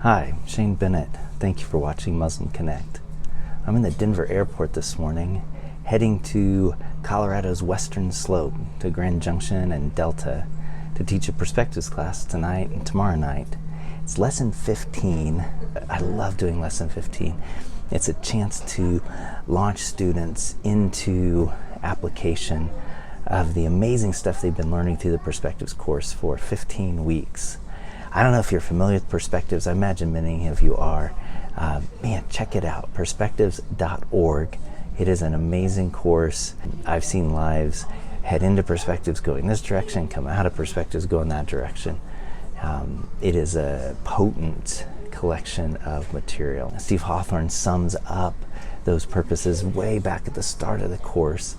Hi, Shane Bennett. Thank you for watching Muslim Connect. I'm in the Denver airport this morning, heading to Colorado's western slope to Grand Junction and Delta to teach a perspectives class tonight and tomorrow night. It's lesson 15. I love doing lesson 15. It's a chance to launch students into application of the amazing stuff they've been learning through the perspectives course for 15 weeks. I don't know if you're familiar with perspectives. I imagine many of you are. Man, check it out, perspectives.org. It is an amazing course. I've seen lives head into perspectives going this direction, come out of perspectives going that direction. It is a potent collection of material. Steve Hawthorne sums up those purposes way back at the start of the course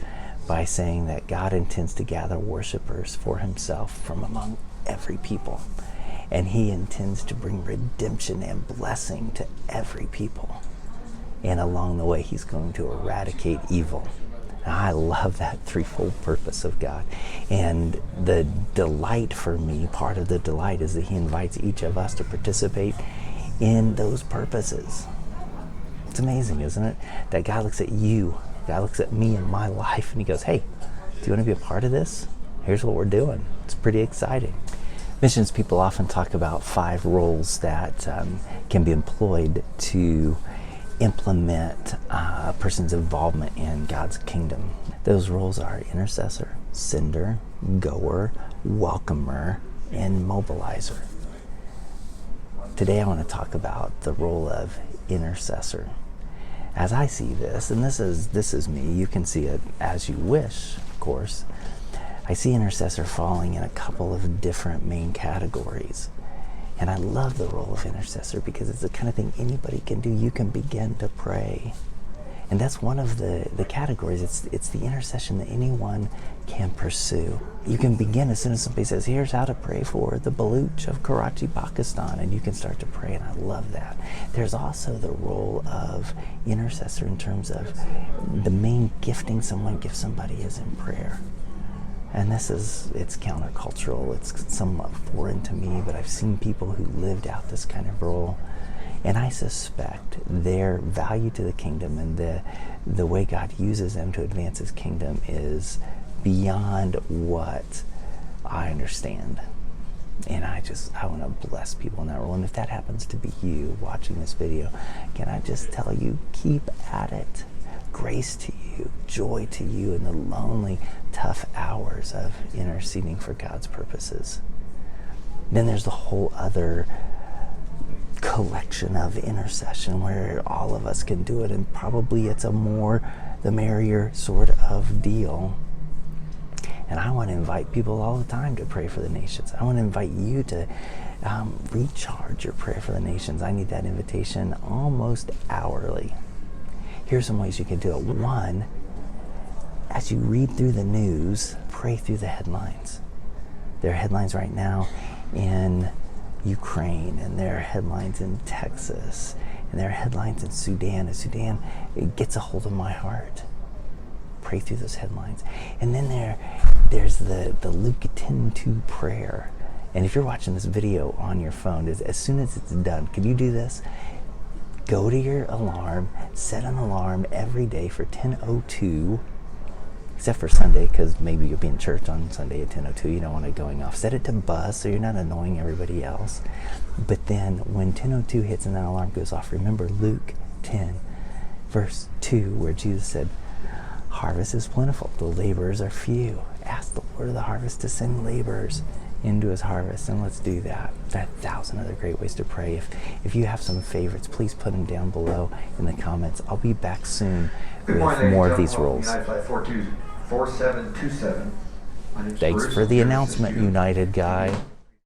by saying that God intends to gather worshipers for himself from among every people. And he intends to bring redemption and blessing to every people. And along the way, he's going to eradicate evil. Now, I love that threefold purpose of God. And the delight for me, part of the delight, is that he invites each of us to participate in those purposes. It's amazing, isn't it? That God looks at you, God looks at me and my life, and he goes, hey, do you want to be a part of this? Here's what we're doing. It's pretty exciting. Missions people often talk about 5 roles that can be employed to implement a person's involvement in God's kingdom. Those roles are intercessor, sender, goer, welcomer, and mobilizer. Today I want to talk about the role of intercessor. As I see this, and this is me, you can see it as you wish, of course. I see intercessor falling in a couple of different main categories. And I love the role of intercessor because it's the kind of thing anybody can do. You can begin to pray. And that's one of the categories. It's the intercession that anyone can pursue. You can begin as soon as somebody says, here's how to pray for the Baluch of Karachi, Pakistan, and you can start to pray, and I love that. There's also the role of intercessor in terms of the main gifting someone gives somebody is in prayer. And it's countercultural, it's somewhat foreign to me, but I've seen people who lived out this kind of role. And I suspect their value to the kingdom and the way God uses them to advance his kingdom is beyond what I understand. And I want to bless people in that role. And if that happens to be you watching this video, can I just tell you, keep at it. Grace to you, joy to you in the lonely, tough hours of interceding for God's purposes. Then there's the whole other collection of intercession where all of us can do it, and probably it's a more the merrier sort of deal. And I want to invite people all the time to pray for the nations. I want to invite you to recharge your prayer for the nations. I need that invitation almost hourly. Here's some ways you can do it. 1, as you read through the news, pray through the headlines. There are headlines right now in Ukraine, and there are headlines in Texas, and there are headlines in Sudan. And Sudan, it gets a hold of my heart. Pray through those headlines. And then there's the Luke 10:2 prayer. And if you're watching this video on your phone, as soon as it's done, can you do this? Go to your alarm, set an alarm every day for 10:02, except for Sunday, because maybe you'll be in church on Sunday at 10:02. You don't want it going off. Set it to buzz so you're not annoying everybody else. But then when 10:02 hits and that alarm goes off, remember Luke 10, verse 2, where Jesus said, harvest is plentiful, the laborers are few. Ask the Lord of the harvest to send laborers into his harvest, and let's do that. There are 1,000 other great ways to pray. If you have some favorites, please put them down below in the comments. I'll be back soon with more of these roles. United 4727. Thanks for the announcement, United guy.